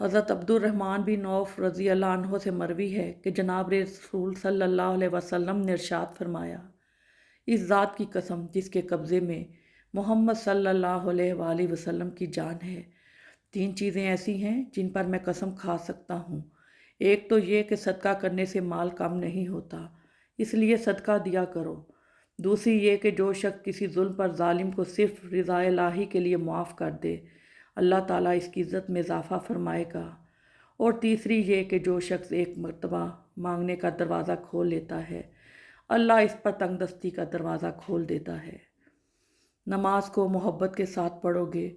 حضرت عبد الرحمن بن عوف رضی اللہ عنہ سے مروی ہے کہ جناب رسول صلی اللہ علیہ وسلم نے ارشاد فرمایا، اس ذات کی قسم جس کے قبضے میں محمد صلی اللہ علیہ وآلہ وسلم کی جان ہے، 3 چیزیں ایسی ہیں جن پر میں قسم کھا سکتا ہوں۔ ایک تو یہ کہ صدقہ کرنے سے مال کم نہیں ہوتا، اس لیے صدقہ دیا کرو۔ دوسری یہ کہ جو شخص کسی ظلم پر ظالم کو صرف رضا الہی کے لیے معاف کر دے، اللہ تعالیٰ اس کی عزت میں اضافہ فرمائے گا۔ اور تیسری یہ کہ جو شخص ایک مرتبہ مانگنے کا دروازہ کھول لیتا ہے، اللہ اس پر تنگ دستی کا دروازہ کھول دیتا ہے۔ نماز کو محبت کے ساتھ پڑھو گے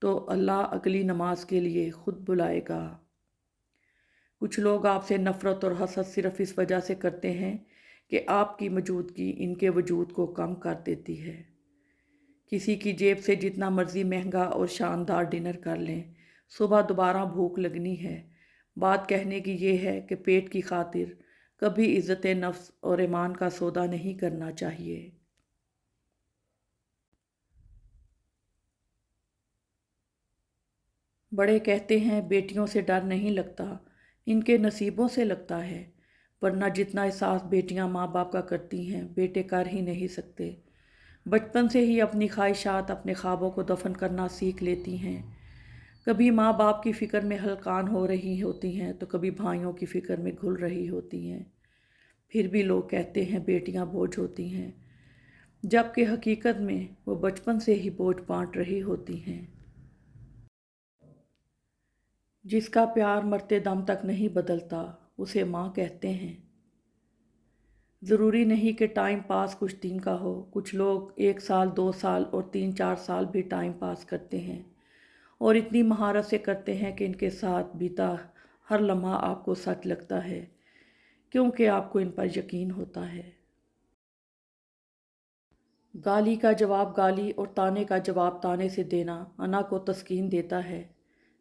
تو اللہ اگلی نماز کے لیے خود بلائے گا۔ کچھ لوگ آپ سے نفرت اور حسد صرف اس وجہ سے کرتے ہیں کہ آپ کی موجودگی ان کے وجود کو کم کر دیتی ہے۔ کسی کی جیب سے جتنا مرضی مہنگا اور شاندار ڈنر کر لیں، صبح دوبارہ بھوک لگنی ہے۔ بات کہنے کی یہ ہے کہ پیٹ کی خاطر کبھی عزت نفس اور ایمان کا سودا نہیں کرنا چاہیے۔ بڑے کہتے ہیں بیٹیوں سے ڈر نہیں لگتا، ان کے نصیبوں سے لگتا ہے، ورنہ جتنا احساس بیٹیاں ماں باپ کا کرتی ہیں بیٹے کر ہی نہیں سکتے۔ بچپن سے ہی اپنی خواہشات، اپنے خوابوں کو دفن کرنا سیکھ لیتی ہیں۔ کبھی ماں باپ کی فکر میں ہلکان ہو رہی ہوتی ہیں تو کبھی بھائیوں کی فکر میں گھل رہی ہوتی ہیں۔ پھر بھی لوگ کہتے ہیں بیٹیاں بوجھ ہوتی ہیں، جبکہ حقیقت میں وہ بچپن سے ہی بوجھ بانٹ رہی ہوتی ہیں۔ جس کا پیار مرتے دم تک نہیں بدلتا اسے ماں کہتے ہیں۔ ضروری نہیں کہ ٹائم پاس کچھ دن کا ہو، کچھ لوگ 1 سال 2 سال اور 3 4 سال بھی ٹائم پاس کرتے ہیں اور اتنی مہارت سے کرتے ہیں کہ ان کے ساتھ بیتا ہر لمحہ آپ کو سچ لگتا ہے، کیونکہ آپ کو ان پر یقین ہوتا ہے۔ گالی کا جواب گالی اور طعنے کا جواب طعنے سے دینا انا کو تسکین دیتا ہے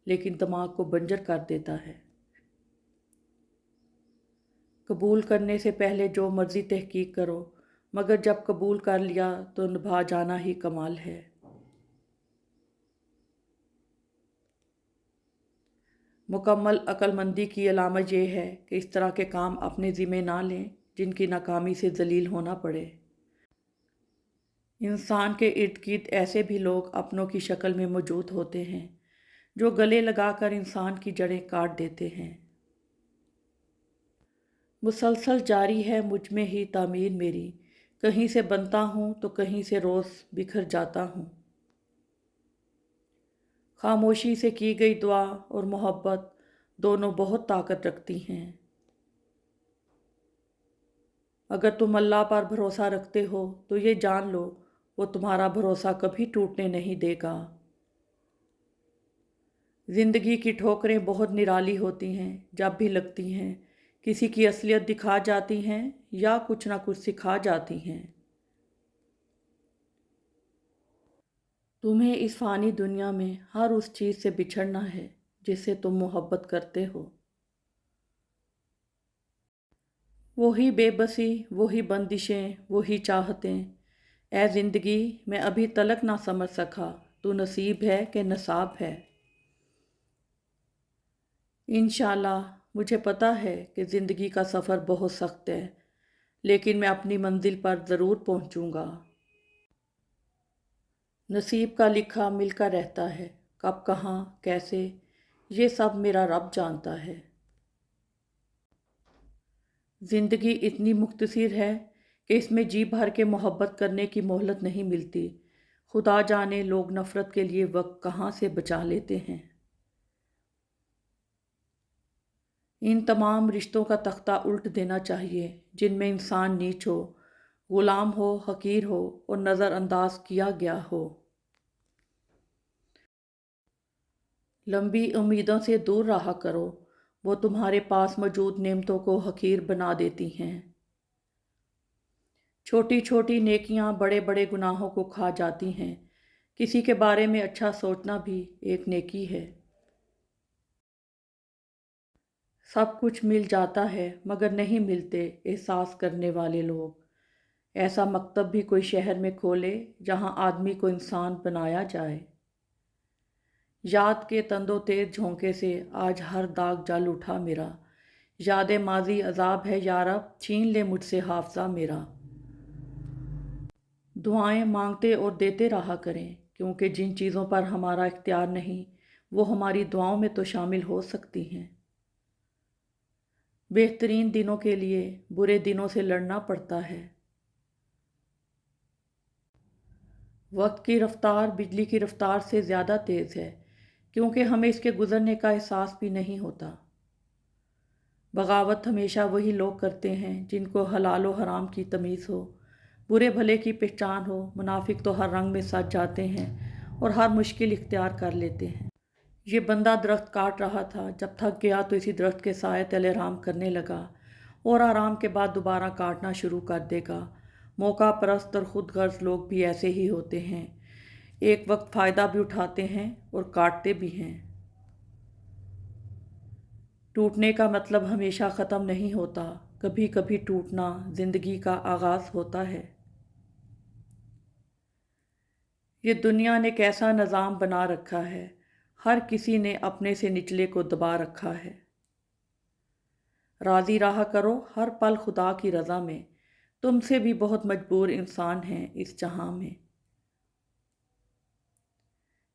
لیکن دماغ کو بنجر کر دیتا ہے۔ قبول کرنے سے پہلے جو مرضی تحقیق کرو، مگر جب قبول کر لیا تو نبھا جانا ہی کمال ہے۔ مکمل عقل مندی کی علامت یہ ہے کہ اس طرح کے کام اپنے ذمہ نہ لیں جن کی ناکامی سے ذلیل ہونا پڑے۔ انسان کے ارد گرد ایسے بھی لوگ اپنوں کی شکل میں موجود ہوتے ہیں جو گلے لگا کر انسان کی جڑیں کاٹ دیتے ہیں۔ مسلسل جاری ہے مجھ میں ہی تعمیر میری، کہیں سے بنتا ہوں تو کہیں سے روز بکھر جاتا ہوں۔ خاموشی سے کی گئی دعا اور محبت دونوں بہت طاقت رکھتی ہیں۔ اگر تم اللہ پر بھروسہ رکھتے ہو تو یہ جان لو وہ تمہارا بھروسہ کبھی ٹوٹنے نہیں دے گا۔ زندگی کی ٹھوکریں بہت نرالی ہوتی ہیں، جب بھی لگتی ہیں کسی کی اصلیت دکھا جاتی ہیں یا کچھ نہ کچھ سکھا جاتی ہیں۔ تمہیں اس فانی دنیا میں ہر اس چیز سے بچھڑنا ہے جس سے تم محبت کرتے ہو۔ وہی بے بسی، وہی بندشیں، وہی چاہتیں۔ اے زندگی میں ابھی تلک نہ سمجھ سکا تو نصیب ہے کہ نصاب ہے۔ انشاءاللہ مجھے پتہ ہے کہ زندگی کا سفر بہت سخت ہے، لیکن میں اپنی منزل پر ضرور پہنچوں گا۔ نصیب کا لکھا مل کر رہتا ہے، کب کہاں کیسے یہ سب میرا رب جانتا ہے۔ زندگی اتنی مختصر ہے کہ اس میں جی بھر کے محبت کرنے کی مہلت نہیں ملتی، خدا جانے لوگ نفرت کے لیے وقت کہاں سے بچا لیتے ہیں۔ ان تمام رشتوں کا تختہ الٹ دینا چاہیے جن میں انسان نیچ ہو، غلام ہو، حقیر ہو اور نظر انداز کیا گیا ہو۔ لمبی امیدوں سے دور رہا کرو، وہ تمہارے پاس موجود نعمتوں کو حقیر بنا دیتی ہیں۔ چھوٹی چھوٹی نیکیاں بڑے بڑے گناہوں کو کھا جاتی ہیں، کسی کے بارے میں اچھا سوچنا بھی ایک نیکی ہے۔ سب کچھ مل جاتا ہے مگر نہیں ملتے احساس کرنے والے لوگ۔ ایسا مکتب بھی کوئی شہر میں کھولے جہاں آدمی کو انسان بنایا جائے۔ یاد کے تندو تیز جھونکے سے آج ہر داغ جل اٹھا میرا، یاد ماضی عذاب ہے یارب، چھین لے مجھ سے حافظہ میرا۔ دعائیں مانگتے اور دیتے رہا کریں، کیونکہ جن چیزوں پر ہمارا اختیار نہیں وہ ہماری دعاؤں میں تو شامل ہو سکتی ہیں۔ بہترین دنوں کے لیے برے دنوں سے لڑنا پڑتا ہے۔ وقت کی رفتار بجلی کی رفتار سے زیادہ تیز ہے، کیونکہ ہمیں اس کے گزرنے کا احساس بھی نہیں ہوتا۔ بغاوت ہمیشہ وہی لوگ کرتے ہیں جن کو حلال و حرام کی تمیز ہو، برے بھلے کی پہچان ہو۔ منافق تو ہر رنگ میں سج جاتے ہیں اور ہر مشکل اختیار کر لیتے ہیں۔ یہ بندہ درخت کاٹ رہا تھا، جب تھک گیا تو اسی درخت کے سائے تلے آرام کرنے لگا، اور آرام کے بعد دوبارہ کاٹنا شروع کر دے گا۔ موقع پرست اور خود غرض لوگ بھی ایسے ہی ہوتے ہیں، ایک وقت فائدہ بھی اٹھاتے ہیں اور کاٹتے بھی ہیں۔ ٹوٹنے کا مطلب ہمیشہ ختم نہیں ہوتا، کبھی کبھی ٹوٹنا زندگی کا آغاز ہوتا ہے۔ یہ دنیا نے کیسا نظام بنا رکھا ہے، ہر کسی نے اپنے سے نچلے کو دبا رکھا ہے۔ راضی رہا کرو ہر پل خدا کی رضا میں، تم سے بھی بہت مجبور انسان ہیں اس جہاں میں۔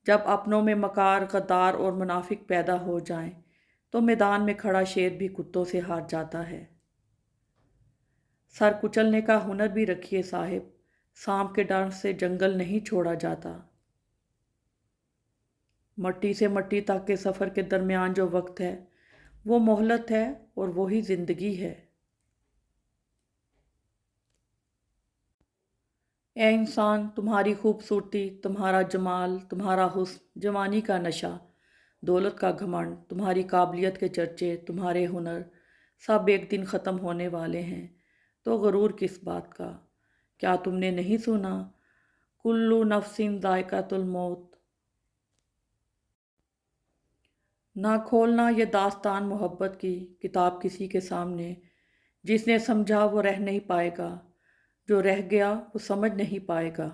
جب اپنوں میں مکار، غدار اور منافق پیدا ہو جائیں تو میدان میں کھڑا شیر بھی کتوں سے ہار جاتا ہے۔ سر کچلنے کا ہنر بھی رکھیے صاحب، سانپ کے ڈر سے جنگل نہیں چھوڑا جاتا۔ مٹی سے مٹی تک کے سفر کے درمیان جو وقت ہے وہ مہلت ہے، اور وہی زندگی ہے۔ اے انسان، تمہاری خوبصورتی، تمہارا جمال، تمہارا حسن، جوانی کا نشہ، دولت کا گھمنڈ، تمہاری قابلیت کے چرچے، تمہارے ہنر، سب ایک دن ختم ہونے والے ہیں، تو غرور کس بات کا؟ کیا تم نے نہیں سنا کلُّ نفس ذائقۃ الموت؟ نہ کھولنا یہ داستان محبت کی کتاب کسی کے سامنے، جس نے سمجھا وہ رہ نہیں پائے گا، جو رہ گیا وہ سمجھ نہیں پائے گا۔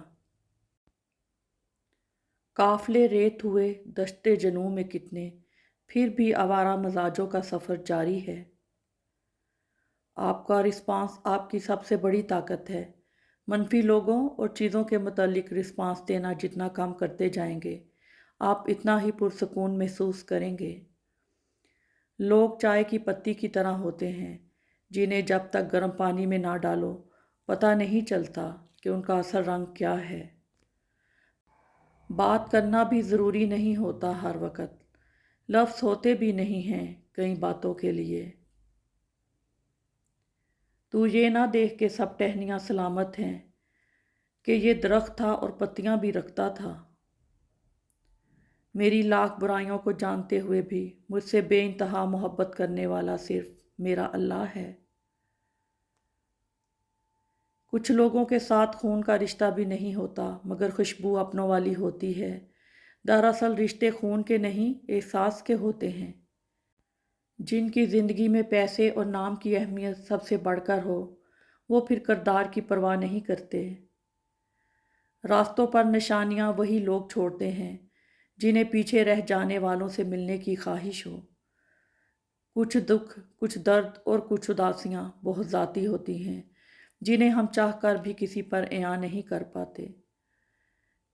قافلے ریت ہوئے دشت جنوں میں کتنے، پھر بھی آوارہ مزاجوں کا سفر جاری ہے۔ آپ کا رسپانس آپ کی سب سے بڑی طاقت ہے۔ منفی لوگوں اور چیزوں کے متعلق رسپانس دینا جتنا کم کرتے جائیں گے، آپ اتنا ہی پرسکون محسوس کریں گے۔ لوگ چائے کی پتی کی طرح ہوتے ہیں، جنہیں جب تک گرم پانی میں نہ ڈالو پتہ نہیں چلتا کہ ان کا اصل رنگ کیا ہے۔ بات کرنا بھی ضروری نہیں ہوتا ہر وقت، لفظ ہوتے بھی نہیں ہیں کئی باتوں کے لیے۔ تو یہ نہ دیکھ کے سب ٹہنیاں سلامت ہیں کہ یہ درخت تھا اور پتیاں بھی رکھتا تھا۔ میری لاکھ برائیوں کو جانتے ہوئے بھی مجھ سے بے انتہا محبت کرنے والا صرف میرا اللہ ہے۔ کچھ لوگوں کے ساتھ خون کا رشتہ بھی نہیں ہوتا، مگر خوشبو اپنوں والی ہوتی ہے۔ دراصل رشتے خون کے نہیں، احساس کے ہوتے ہیں۔ جن کی زندگی میں پیسے اور نام کی اہمیت سب سے بڑھ کر ہو، وہ پھر کردار کی پرواہ نہیں کرتے۔ راستوں پر نشانیاں وہی لوگ چھوڑتے ہیں جنہیں پیچھے رہ جانے والوں سے ملنے کی خواہش ہو۔ کچھ دکھ، کچھ درد اور کچھ اداسیاں بہت ذاتی ہوتی ہیں، جنہیں ہم چاہ کر بھی کسی پر عیاں نہیں کر پاتے۔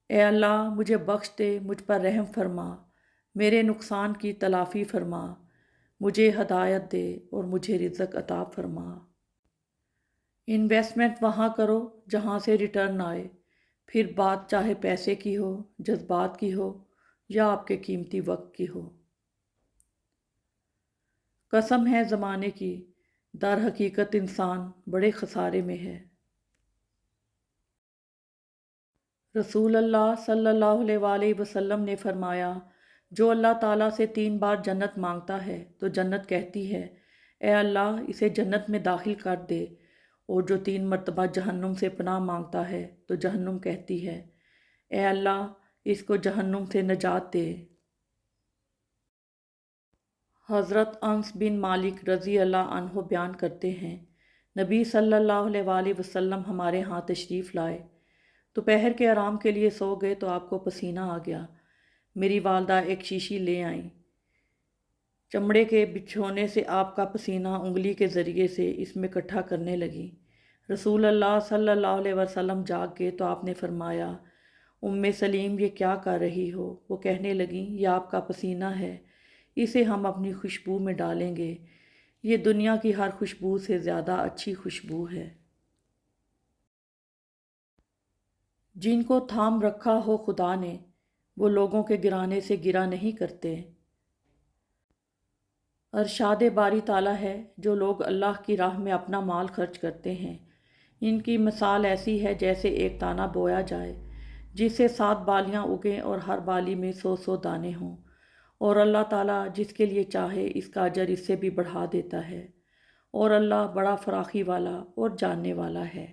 اے اللہ، مجھے بخش دے، مجھ پر رحم فرما، میرے نقصان کی تلافی فرما، مجھے ہدایت دے اور مجھے رزق عطا فرما۔ انویسٹمنٹ وہاں کرو جہاں سے ریٹرن آئے، پھر بات چاہے پیسے کی ہو، جذبات کی ہو یا آپ کے قیمتی وقت کی ہو۔ قسم ہے زمانے کی، در حقیقت انسان بڑے خسارے میں ہے۔ رسول اللہ صلی اللہ علیہ وآلہ وسلم نے فرمایا، جو اللہ تعالیٰ سے 3 بار جنت مانگتا ہے تو جنت کہتی ہے، اے اللہ اسے جنت میں داخل کر دے، اور جو 3 مرتبہ جہنم سے پناہ مانگتا ہے تو جہنم کہتی ہے، اے اللہ اس کو جہنم سے نجات دے۔ حضرت انس بن مالک رضی اللہ عنہ بیان کرتے ہیں، نبی صلی اللہ علیہ وآلہ وسلم ہمارے ہاں تشریف لائے، دوپہر کے آرام کے لیے سو گئے تو آپ کو پسینہ آ گیا۔ میری والدہ ایک شیشی لے آئیں۔ چمڑے کے بچھونے سے آپ کا پسینہ انگلی کے ذریعے سے اس میں اکٹھا کرنے لگیں۔ رسول اللہ صلی اللہ علیہ وسلم جاگ گئے تو آپ نے فرمایا، سلیم یہ کیا کر رہی ہو؟ وہ کہنے لگیں، یہ آپ کا پسینہ ہے، اسے ہم اپنی خوشبو میں ڈالیں گے، یہ دنیا کی ہر خوشبو سے زیادہ اچھی خوشبو ہے۔ جن کو تھام رکھا ہو خدا نے، وہ لوگوں کے گرانے سے گرا نہیں کرتے۔ ارشاد باری تعالیٰ ہے، جو لوگ اللہ کی راہ میں اپنا مال خرچ کرتے ہیں، ان کی مثال ایسی ہے جیسے ایک دانہ بویا جائے جس سے 7 بالیاں اگیں اور ہر بالی میں 100 دانے ہوں، اور اللہ تعالیٰ جس کے لیے چاہے اس کا اجر اس سے بھی بڑھا دیتا ہے، اور اللہ بڑا فراخی والا اور جاننے والا ہے۔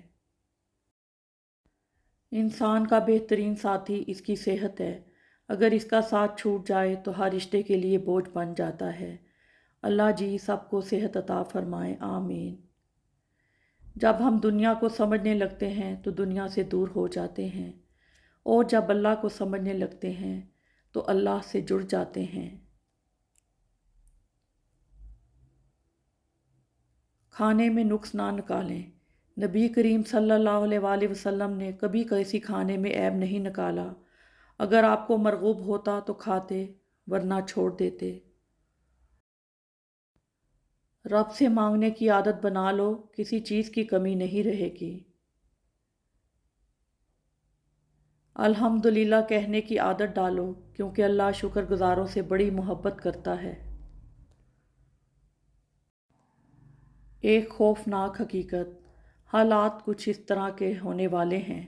انسان کا بہترین ساتھی اس کی صحت ہے، اگر اس کا ساتھ چھوٹ جائے تو ہر رشتے کے لیے بوجھ بن جاتا ہے۔ اللہ جی سب کو صحت عطا فرمائے، آمین۔ جب ہم دنیا کو سمجھنے لگتے ہیں تو دنیا سے دور ہو جاتے ہیں، اور جب اللہ کو سمجھنے لگتے ہیں تو اللہ سے جڑ جاتے ہیں۔ کھانے میں نقص نہ نکالیں۔ نبی کریم صلی اللہ علیہ وآلہ وسلم نے کبھی کسی کھانے میں عیب نہیں نکالا۔ اگر آپ کو مرغوب ہوتا تو کھاتے، ورنہ چھوڑ دیتے۔ رب سے مانگنے کی عادت بنا لو، کسی چیز کی کمی نہیں رہے گی۔ الحمدللہ کہنے کی عادت ڈالو، کیونکہ اللہ شکر گزاروں سے بڑی محبت کرتا ہے۔ ایک خوفناک حقیقت، حالات کچھ اس طرح کے ہونے والے ہیں،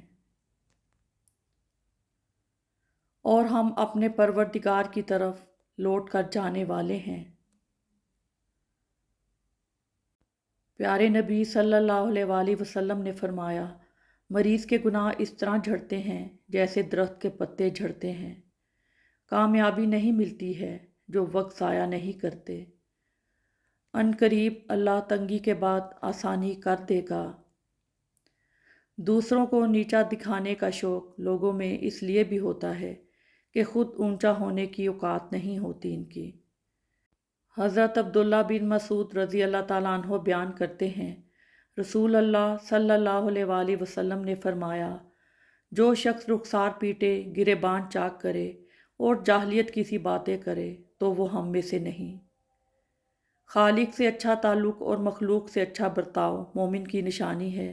اور ہم اپنے پروردگار کی طرف لوٹ کر جانے والے ہیں۔ پیارے نبی صلی اللہ علیہ وآلہ وسلم نے فرمایا، مریض کے گناہ اس طرح جھڑتے ہیں جیسے درخت کے پتے جھڑتے ہیں۔ کامیابی نہیں ملتی ہے جو وقت ضائع نہیں کرتے۔ ان قریب اللہ تنگی کے بعد آسانی کر دے گا۔ دوسروں کو نیچا دکھانے کا شوق لوگوں میں اس لیے بھی ہوتا ہے کہ خود اونچا ہونے کی اوقات نہیں ہوتی ان کی۔ حضرت عبداللہ بن مسعود رضی اللہ تعالیٰ عنہ بیان کرتے ہیں، رسول اللہ صلی اللہ علیہ وآلہ وسلم نے فرمایا، جو شخص رخسار پیٹے، گریبان چاک کرے اور جاہلیت کی سی باتیں کرے تو وہ ہم میں سے نہیں۔ خالق سے اچھا تعلق اور مخلوق سے اچھا برتاؤ مومن کی نشانی ہے۔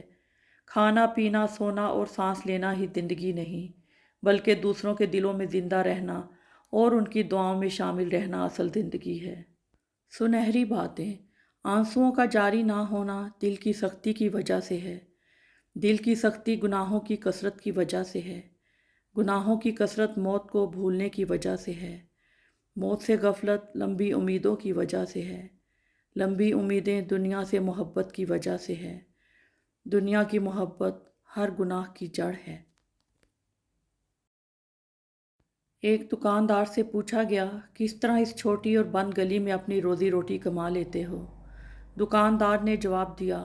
کھانا پینا سونا اور سانس لینا ہی زندگی نہیں، بلکہ دوسروں کے دلوں میں زندہ رہنا اور ان کی دعاؤں میں شامل رہنا اصل زندگی ہے۔ سنہری باتیں، آنسوؤں کا جاری نہ ہونا دل کی سختی کی وجہ سے ہے۔ دل کی سختی گناہوں کی کثرت کی وجہ سے ہے۔ گناہوں کی کثرت موت کو بھولنے کی وجہ سے ہے۔ موت سے غفلت لمبی امیدوں کی وجہ سے ہے۔ لمبی امیدیں دنیا سے محبت کی وجہ سے ہے۔ دنیا کی محبت ہر گناہ کی جڑ ہے۔ ایک دکاندار سے پوچھا گیا، کس طرح اس چھوٹی اور بند گلی میں اپنی روزی روٹی کما لیتے ہو؟ دکاندار نے جواب دیا،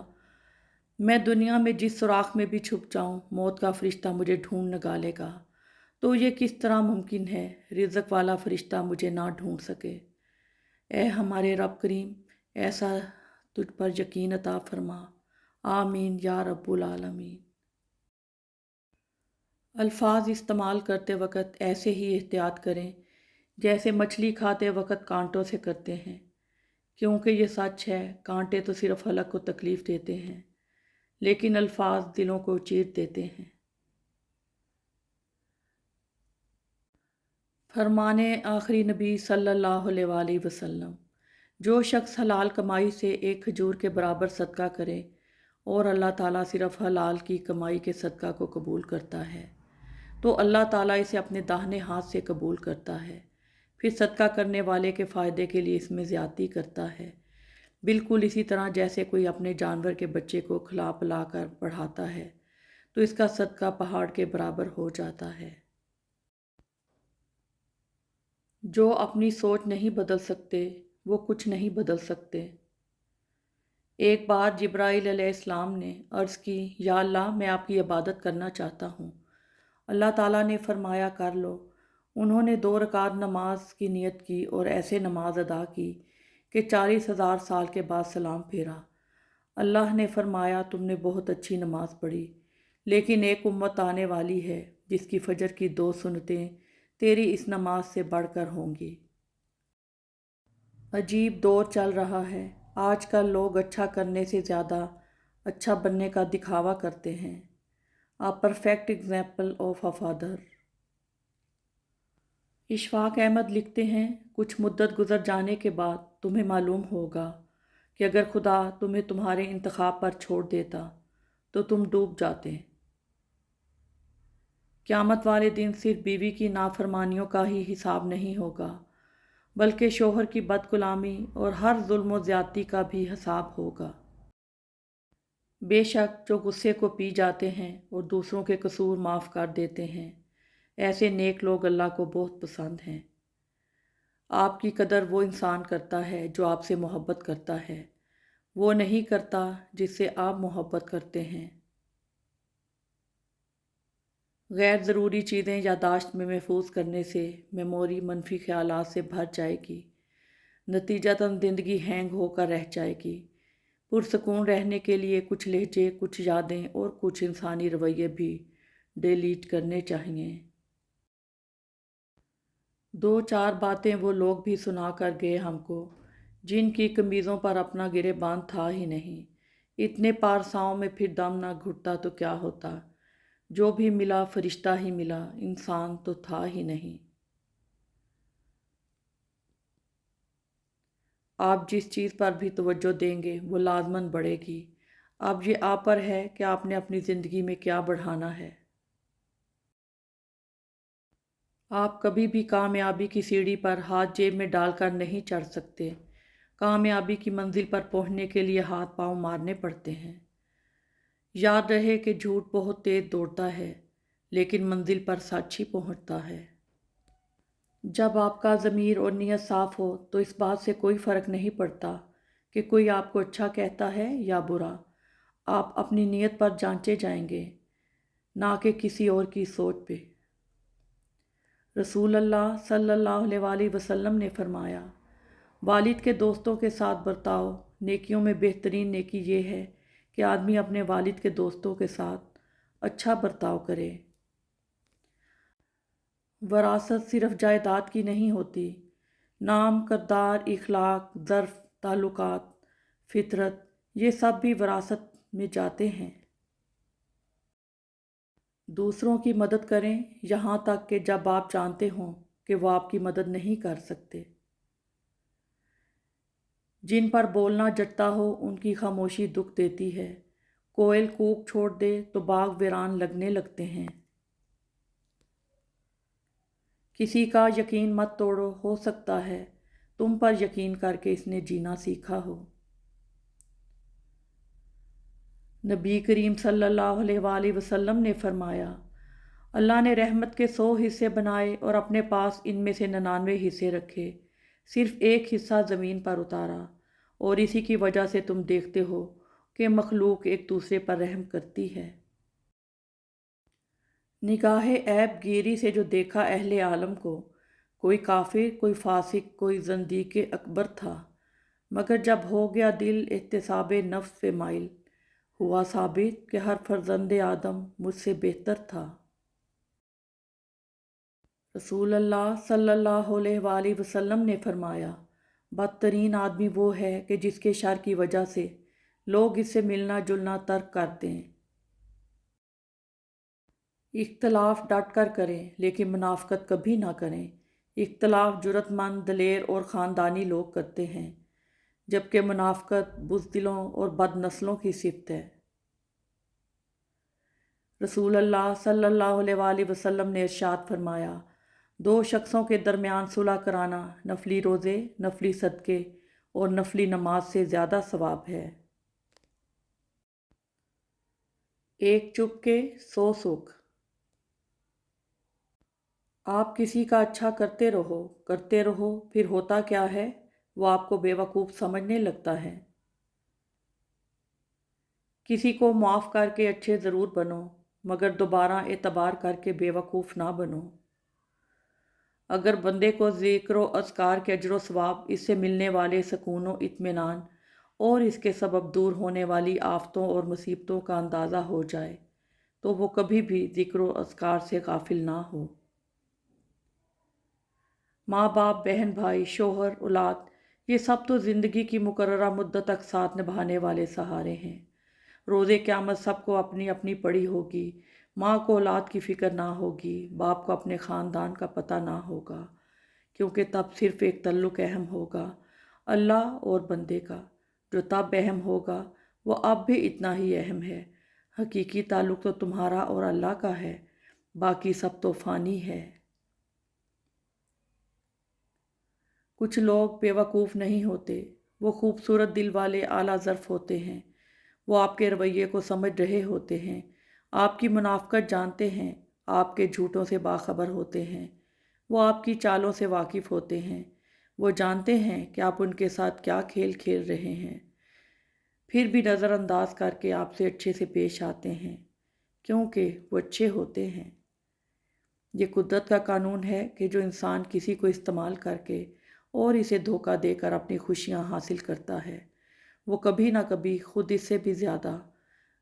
میں دنیا میں جس سوراخ میں بھی چھپ جاؤں، موت کا فرشتہ مجھے ڈھونڈ نکالے گا۔ تو یہ کس طرح ممکن ہے رزق والا فرشتہ مجھے نہ ڈھونڈ سکے؟ اے ہمارے رب کریم، ایسا تجھ پر یقین عطا فرما، آمین یا رب العالمین۔ الفاظ استعمال کرتے وقت ایسے ہی احتیاط کریں جیسے مچھلی کھاتے وقت کانٹوں سے کرتے ہیں، کیونکہ یہ سچ ہے، کانٹے تو صرف حلق کو تکلیف دیتے ہیں، لیکن الفاظ دلوں کو چیر دیتے ہیں۔ فرمانے آخری نبی صلی اللہ علیہ وآلہ وسلم، جو شخص حلال کمائی سے ایک کھجور کے برابر صدقہ کرے اور اللہ تعالیٰ صرف حلال کی کمائی کے صدقہ کو قبول کرتا ہے تو اللہ تعالیٰ اسے اپنے داہنے ہاتھ سے قبول کرتا ہے، پھر صدقہ کرنے والے کے فائدے کے لیے اس میں زیادتی کرتا ہے، بالکل اسی طرح جیسے کوئی اپنے جانور کے بچے کو کھلا پلا کر بڑھاتا ہے تو اس کا صدقہ پہاڑ کے برابر ہو جاتا ہے۔ جو اپنی سوچ نہیں بدل سکتے وہ کچھ نہیں بدل سکتے۔ ایک بار جبرائیل علیہ السلام نے عرض کی، یا اللہ میں آپ کی عبادت کرنا چاہتا ہوں۔ اللہ تعالیٰ نے فرمایا، کر لو۔ انہوں نے 2 رکعت نماز کی نیت کی اور ایسے نماز ادا کی کہ 40,000 سال کے بعد سلام پھیرا۔ اللہ نے فرمایا تم نے بہت اچھی نماز پڑھی، لیکن ایک امت آنے والی ہے جس کی فجر کی 2 سنتیں تیری اس نماز سے بڑھ کر ہوں گی۔ عجیب دور چل رہا ہے۔ آج کل لوگ اچھا کرنے سے زیادہ اچھا بننے کا دکھاوا کرتے ہیں۔ A perfect example of a father۔ Ashfaq Ahmad لکھتے ہیں، کچھ مدت گزر جانے کے بعد تمہیں معلوم ہوگا کہ اگر خدا تمہیں تمہارے انتخاب پر چھوڑ دیتا تو تم ڈوب جاتے۔ قیامت والے دن صرف بیوی کی نافرمانیوں کا ہی حساب نہیں ہوگا، بلکہ شوہر کی بدکلامی اور ہر ظلم و زیادتی کا بھی حساب ہوگا۔ بے شک جو غصے کو پی جاتے ہیں اور دوسروں کے قصور معاف کر دیتے ہیں، ایسے نیک لوگ اللہ کو بہت پسند ہیں۔ آپ کی قدر وہ انسان کرتا ہے جو آپ سے محبت کرتا ہے، وہ نہیں کرتا جس سے آپ محبت کرتے ہیں۔ غیر ضروری چیزیں یادداشت میں محفوظ کرنے سے میموری منفی خیالات سے بھر جائے گی، نتیجتاً زندگی ہینگ ہو کر رہ جائے گی۔ پرسکون رہنے کے لیے کچھ لہجے، کچھ یادیں اور کچھ انسانی رویے بھی ڈیلیٹ کرنے چاہیے۔ 2-4 باتیں وہ لوگ بھی سنا کر گئے ہم کو جن کی قمیضوں پر اپنا گریباں تھا ہی نہیں۔ اتنے پارساؤں میں پھر دم نہ گھٹتا تو کیا ہوتا، جو بھی ملا فرشتہ ہی ملا، انسان تو تھا ہی نہیں۔ آپ جس چیز پر بھی توجہ دیں گے وہ لازماً بڑھے گی۔ اب یہ آپ پر ہے کہ آپ نے اپنی زندگی میں کیا بڑھانا ہے۔ آپ کبھی بھی کامیابی کی سیڑھی پر ہاتھ جیب میں ڈال کر نہیں چڑھ سکتے۔ کامیابی کی منزل پر پہنچنے کے لیے ہاتھ پاؤں مارنے پڑتے ہیں۔ یاد رہے کہ جھوٹ بہت تیز دوڑتا ہے، لیکن منزل پر سچ ہی پہنچتا ہے۔ جب آپ کا ضمیر اور نیت صاف ہو تو اس بات سے کوئی فرق نہیں پڑتا کہ کوئی آپ کو اچھا کہتا ہے یا برا۔ آپ اپنی نیت پر جانچے جائیں گے، نہ کہ کسی اور کی سوچ پہ۔ رسول اللہ صلی اللہ علیہ وآلہ وسلم نے فرمایا، والد کے دوستوں کے ساتھ برتاؤ۔ نیکیوں میں بہترین نیکی یہ ہے کہ آدمی اپنے والد کے دوستوں کے ساتھ اچھا برتاؤ کرے۔ وراثت صرف جائیداد کی نہیں ہوتی، نام، کردار، اخلاق، ظرف، تعلقات، فطرت، یہ سب بھی وراثت میں جاتے ہیں۔ دوسروں کی مدد کریں یہاں تک کہ جب آپ جانتے ہوں کہ وہ آپ کی مدد نہیں کر سکتے۔ جن پر بولنا جٹتا ہو ان کی خاموشی دکھ دیتی ہے۔ کوئل کوک چھوڑ دے تو باغ ویران لگنے لگتے ہیں۔ کسی کا یقین مت توڑو، ہو سکتا ہے تم پر یقین کر کے اس نے جینا سیکھا ہو۔ نبی کریم صلی اللہ علیہ وآلہ وسلم نے فرمایا، اللہ نے رحمت کے 100 حصے بنائے اور اپنے پاس ان میں سے 99 حصے رکھے، صرف ایک حصہ زمین پر اتارا، اور اسی کی وجہ سے تم دیکھتے ہو کہ مخلوق ایک دوسرے پر رحم کرتی ہے۔ نگاہ عیب گیری سے جو دیکھا اہل عالم کو، کوئی کافر، کوئی فاسق، کوئی زندیق اکبر تھا، مگر جب ہو گیا دل احتساب نفس پہ مائل، ہوا ثابت کہ ہر فرزند آدم مجھ سے بہتر تھا۔ رسول اللہ صلی اللہ علیہ وآلہ وسلم نے فرمایا، بدترین آدمی وہ ہے کہ جس کے شر کی وجہ سے لوگ اس سے ملنا جلنا ترک کر دیں۔ اختلاف ڈٹ کر کریں لیکن منافقت کبھی نہ کریں۔ اختلاف جرأت مند، دلیر اور خاندانی لوگ کرتے ہیں، جبکہ منافقت بزدلوں اور بد نسلوں کی صفت ہے۔ رسول اللہ صلی اللہ علیہ وآلہ وسلم نے ارشاد فرمایا، 2 شخصوں کے درمیان صلح کرانا نفلی روزے، نفلی صدقے اور نفلی نماز سے زیادہ ثواب ہے۔ ایک چپ کے 100 سکھ۔ آپ کسی کا اچھا کرتے رہو، پھر ہوتا کیا ہے، وہ آپ کو بے وقوف سمجھنے لگتا ہے۔ کسی کو معاف کر کے اچھے ضرور بنو، مگر دوبارہ اعتبار کر کے بے وقوف نہ بنو۔ اگر بندے کو ذکر و اذکار کے اجر و ثواب، اس سے ملنے والے سکون و اطمینان اور اس کے سبب دور ہونے والی آفتوں اور مصیبتوں کا اندازہ ہو جائے تو وہ کبھی بھی ذکر و اذکار سے غافل نہ ہو۔ ماں باپ، بہن بھائی، شوہر، اولاد، یہ سب تو زندگی کی مقررہ مدت تک ساتھ نبھانے والے سہارے ہیں۔ روز قیامت سب کو اپنی اپنی پڑی ہوگی۔ ماں کو اولاد کی فکر نہ ہوگی، باپ کو اپنے خاندان کا پتہ نہ ہوگا، کیونکہ تب صرف ایک تعلق اہم ہوگا، اللہ اور بندے کا، جو تب اہم ہوگا وہ اب بھی اتنا ہی اہم ہے۔ حقیقی تعلق تو تمہارا اور اللہ کا ہے، باقی سب تو فانی ہے۔ کچھ لوگ بے وقوف نہیں ہوتے، وہ خوبصورت دل والے اعلیٰ ظرف ہوتے ہیں۔ وہ آپ کے رویے کو سمجھ رہے ہوتے ہیں، آپ کی منافقت جانتے ہیں، آپ کے جھوٹوں سے باخبر ہوتے ہیں، وہ آپ کی چالوں سے واقف ہوتے ہیں، وہ جانتے ہیں کہ آپ ان کے ساتھ کیا کھیل کھیل رہے ہیں، پھر بھی نظر انداز کر کے آپ سے اچھے سے پیش آتے ہیں، کیونکہ وہ اچھے ہوتے ہیں۔ یہ قدرت کا قانون ہے کہ جو انسان کسی کو استعمال کر کے اور اسے دھوکہ دے کر اپنی خوشیاں حاصل کرتا ہے، وہ کبھی نہ کبھی خود اس سے بھی زیادہ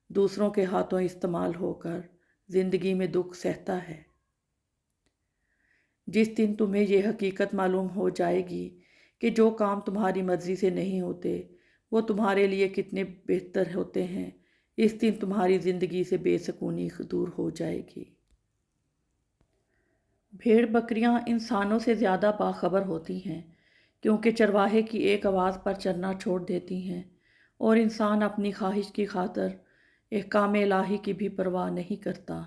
دوسروں کے ہاتھوں استعمال ہو کر زندگی میں دکھ سہتا ہے۔ جس دن تمہیں یہ حقیقت معلوم ہو جائے گی کہ جو کام تمہاری مرضی سے نہیں ہوتے وہ تمہارے لیے کتنے بہتر ہوتے ہیں، اس دن تمہاری زندگی سے بے سکونی دور ہو جائے گی۔ بھیڑ بکریاں انسانوں سے زیادہ باخبر ہوتی ہیں، کیونکہ چرواہے کی ایک آواز پر چرنا چھوڑ دیتی ہیں، اور انسان اپنی خواہش کی خاطر احکام الہی کی بھی پرواہ نہیں کرتا۔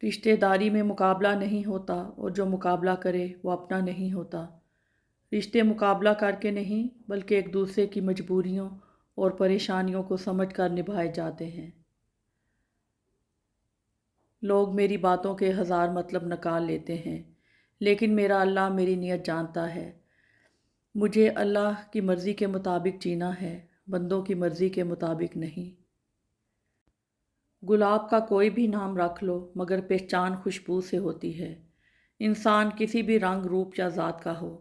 رشتہ داری میں مقابلہ نہیں ہوتا، اور جو مقابلہ کرے وہ اپنا نہیں ہوتا۔ رشتے مقابلہ کر کے نہیں بلکہ ایک دوسرے کی مجبوریوں اور پریشانیوں کو سمجھ کر نبھائے جاتے ہیں۔ لوگ میری باتوں کے ہزار مطلب نکال لیتے ہیں، لیکن میرا اللہ میری نیت جانتا ہے۔ مجھے اللہ کی مرضی کے مطابق جینا ہے، بندوں کی مرضی کے مطابق نہیں۔ گلاب کا کوئی بھی نام رکھ لو مگر پہچان خوشبو سے ہوتی ہے۔ انسان کسی بھی رنگ، روپ یا ذات کا ہو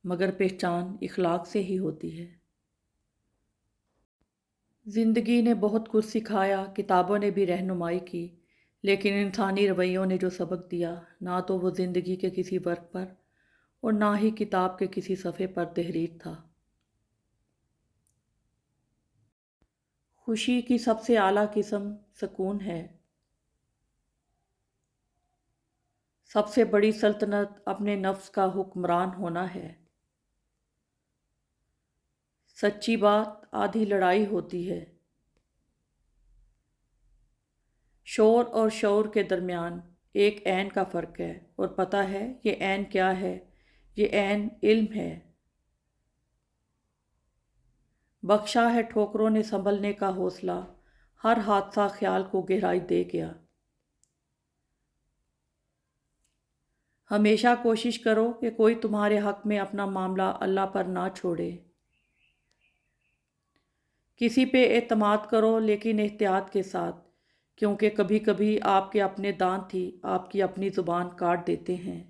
مگر پہچان اخلاق سے ہی ہوتی ہے۔ زندگی نے بہت کچھ سکھایا، کتابوں نے بھی رہنمائی کی، لیکن انسانی رویوں نے جو سبق دیا، نہ تو وہ زندگی کے کسی ورق پر اور نہ ہی کتاب کے کسی صفحے پر تحریر تھا۔ خوشی کی سب سے اعلیٰ قسم سکون ہے۔ سب سے بڑی سلطنت اپنے نفس کا حکمران ہونا ہے۔ سچی بات آدھی لڑائی ہوتی ہے۔ شور اور شعور کے درمیان ایک عین کا فرق ہے، اور پتہ ہے یہ عین کیا ہے؟ یہ عین علم ہے۔ بخشا ہے ٹھوکروں نے سنبھلنے کا حوصلہ، ہر حادثہ خیال کو گہرائی دے گیا۔ ہمیشہ کوشش کرو کہ کوئی تمہارے حق میں اپنا معاملہ اللہ پر نہ چھوڑے۔ کسی پہ اعتماد کرو لیکن احتیاط کے ساتھ، کیونکہ کبھی کبھی آپ کے اپنے دانت ہی آپ کی اپنی زبان کاٹ دیتے ہیں۔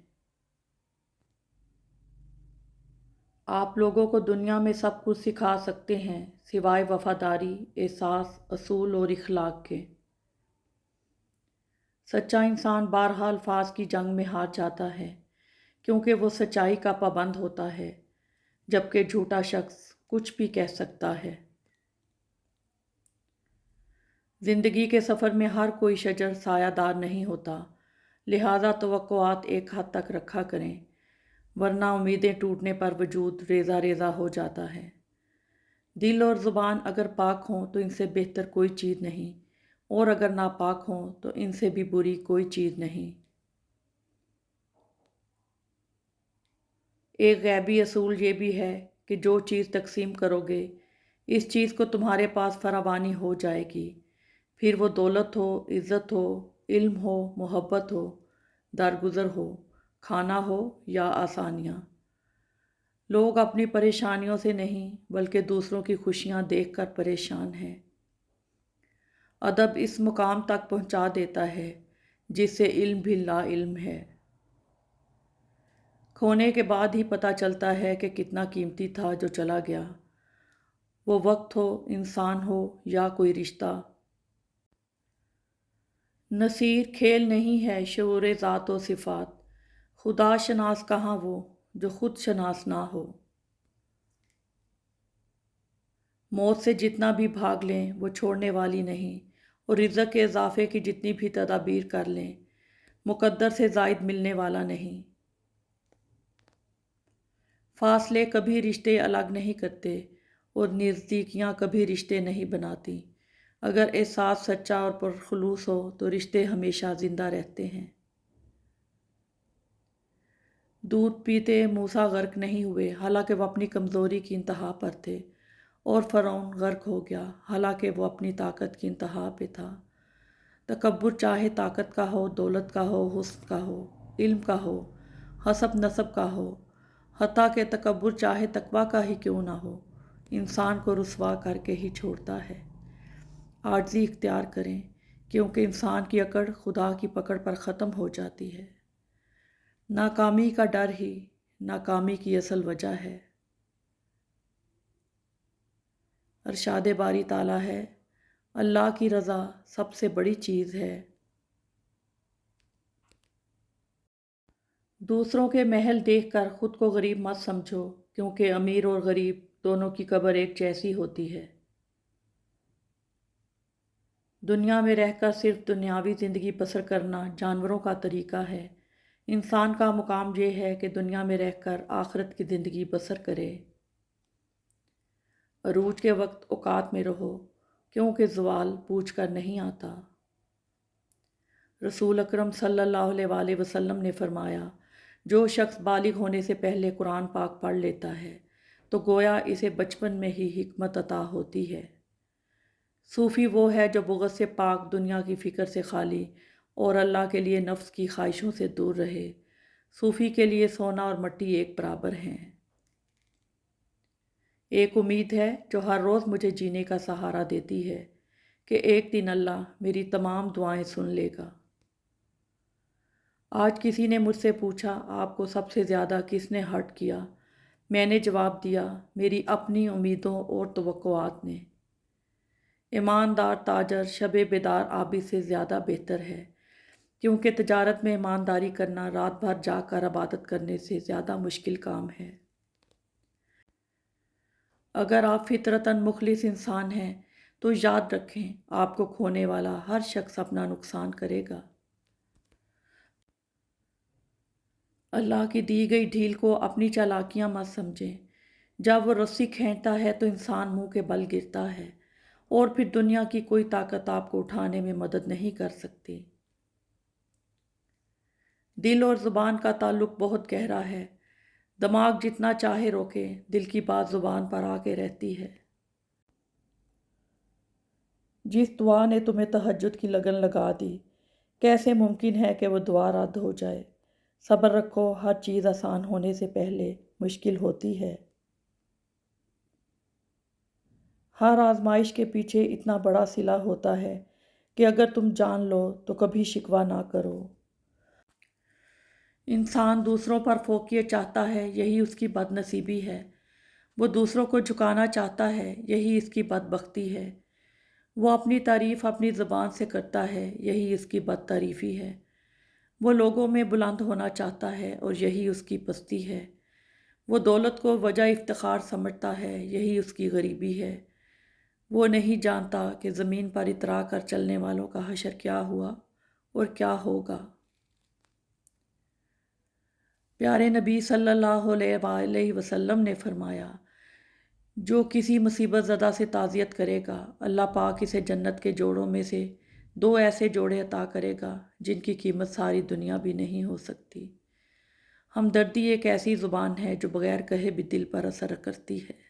آپ لوگوں کو دنیا میں سب کچھ سکھا سکتے ہیں سوائے وفاداری، احساس، اصول اور اخلاق کے۔ سچا انسان بارہا الفاظ کی جنگ میں ہار جاتا ہے، کیونکہ وہ سچائی کا پابند ہوتا ہے، جبکہ جھوٹا شخص کچھ بھی کہہ سکتا ہے۔ زندگی کے سفر میں ہر کوئی شجر سایہ دار نہیں ہوتا، لہذا توقعات ایک حد تک رکھا کریں، ورنہ امیدیں ٹوٹنے پر وجود ریزہ ریزہ ہو جاتا ہے۔ دل اور زبان اگر پاک ہوں تو ان سے بہتر کوئی چیز نہیں، اور اگر ناپاک ہوں تو ان سے بھی بری کوئی چیز نہیں۔ ایک غیبی اصول یہ بھی ہے کہ جو چیز تقسیم کرو گے، اس چیز کو تمہارے پاس فراوانی ہو جائے گی، پھر وہ دولت ہو، عزت ہو، علم ہو، محبت ہو، درگزر ہو، کھانا ہو یا آسانیاں۔ لوگ اپنی پریشانیوں سے نہیں بلکہ دوسروں کی خوشیاں دیکھ کر پریشان ہیں۔ ادب اس مقام تک پہنچا دیتا ہے جس سے علم بھی لا علم ہے۔ کھونے کے بعد ہی پتہ چلتا ہے کہ کتنا قیمتی تھا جو چلا گیا، وہ وقت ہو، انسان ہو یا کوئی رشتہ۔ نصیر کھیل نہیں ہے شعور ذات و صفات، خدا شناس کہاں وہ جو خود شناس نہ ہو۔ موت سے جتنا بھی بھاگ لیں وہ چھوڑنے والی نہیں، اور رزق کے اضافے کی جتنی بھی تدابیر کر لیں مقدر سے زائد ملنے والا نہیں۔ فاصلے کبھی رشتے الگ نہیں کرتے اور نزدیکیاں کبھی رشتے نہیں بناتی۔ اگر احساس سچا اور پرخلوص ہو تو رشتے ہمیشہ زندہ رہتے ہیں۔ دودھ پیتے موسیٰ غرق نہیں ہوئے حالانکہ وہ اپنی کمزوری کی انتہا پر تھے، اور فرعون غرق ہو گیا حالانکہ وہ اپنی طاقت کی انتہا پہ تھا۔ تکبر چاہے طاقت کا ہو، دولت کا ہو، حسن کا ہو، علم کا ہو، حسب نسب کا ہو، حتیٰ کہ تکبر چاہے تقویٰ کا ہی کیوں نہ ہو، انسان کو رسوا کر کے ہی چھوڑتا ہے۔ عاجزی اختیار کریں، کیونکہ انسان کی اکڑ خدا کی پکڑ پر ختم ہو جاتی ہے۔ ناکامی کا ڈر ہی ناکامی کی اصل وجہ ہے۔ ارشاد باری تعالیٰ ہے، اللہ کی رضا سب سے بڑی چیز ہے۔ دوسروں کے محل دیکھ کر خود کو غریب مت سمجھو، کیونکہ امیر اور غریب دونوں کی قبر ایک جیسی ہوتی ہے۔ دنیا میں رہ کر صرف دنیاوی زندگی بسر کرنا جانوروں کا طریقہ ہے۔ انسان کا مقام یہ ہے کہ دنیا میں رہ کر آخرت کی زندگی بسر کرے۔ عروج کے وقت اوقات میں رہو، کیونکہ زوال پوچھ کر نہیں آتا۔ رسول اکرم صلی اللہ علیہ وآلہ وسلم نے فرمایا، جو شخص بالغ ہونے سے پہلے قرآن پاک پڑھ لیتا ہے تو گویا اسے بچپن میں ہی حکمت عطا ہوتی ہے۔ صوفی وہ ہے جو بغض سے پاک، دنیا کی فکر سے خالی اور اللہ کے لیے نفس کی خواہشوں سے دور رہے۔ صوفی کے لیے سونا اور مٹی ایک برابر ہیں۔ ایک امید ہے جو ہر روز مجھے جینے کا سہارا دیتی ہے کہ ایک دن اللہ میری تمام دعائیں سن لے گا۔ آج کسی نے مجھ سے پوچھا، آپ کو سب سے زیادہ کس نے ہرٹ کیا؟ میں نے جواب دیا، میری اپنی امیدوں اور توقعات نے۔ ایماندار تاجر شب بیدار عابد سے زیادہ بہتر ہے، کیونکہ تجارت میں ایمانداری کرنا رات بھر جاگ کر عبادت کرنے سے زیادہ مشکل کام ہے۔ اگر آپ فطرتاً مخلص انسان ہیں تو یاد رکھیں، آپ کو کھونے والا ہر شخص اپنا نقصان کرے گا۔ اللہ کی دی گئی ڈھیل کو اپنی چالاکیاں مت سمجھیں۔ جب وہ رسی کھینچتا ہے تو انسان منہ کے بل گرتا ہے، اور پھر دنیا کی کوئی طاقت آپ کو اٹھانے میں مدد نہیں کر سکتی۔ دل اور زبان کا تعلق بہت گہرا ہے۔ دماغ جتنا چاہے روکے، دل کی بات زبان پر آ کے رہتی ہے۔ جس دعا نے تمہیں تہجد کی لگن لگا دی، کیسے ممکن ہے کہ وہ دعا رد ہو جائے؟ صبر رکھو، ہر چیز آسان ہونے سے پہلے مشکل ہوتی ہے۔ ہر آزمائش کے پیچھے اتنا بڑا صلہ ہوتا ہے کہ اگر تم جان لو تو کبھی شکوہ نہ کرو۔ انسان دوسروں پر فوقیت چاہتا ہے، یہی اس کی بد نصیبی ہے۔ وہ دوسروں کو جھکانا چاہتا ہے، یہی اس کی بدبختی ہے۔ وہ اپنی تعریف اپنی زبان سے کرتا ہے، یہی اس کی بد تعریفی ہے۔ وہ لوگوں میں بلند ہونا چاہتا ہے اور یہی اس کی پستی ہے۔ وہ دولت کو وجہ افتخار سمجھتا ہے، یہی اس کی غریبی ہے۔ وہ نہیں جانتا کہ زمین پر اترا کر چلنے والوں کا حشر کیا ہوا اور کیا ہوگا۔ پیارے نبی صلی اللہ علیہ وآلہ وسلم نے فرمایا، جو کسی مصیبت زدہ سے تعزیت کرے گا، اللہ پاک اسے جنت کے جوڑوں میں سے 2 ایسے جوڑے عطا کرے گا جن کی قیمت ساری دنیا بھی نہیں ہو سکتی۔ ہمدردی ایک ایسی زبان ہے جو بغیر کہے بھی دل پر اثر کرتی ہے۔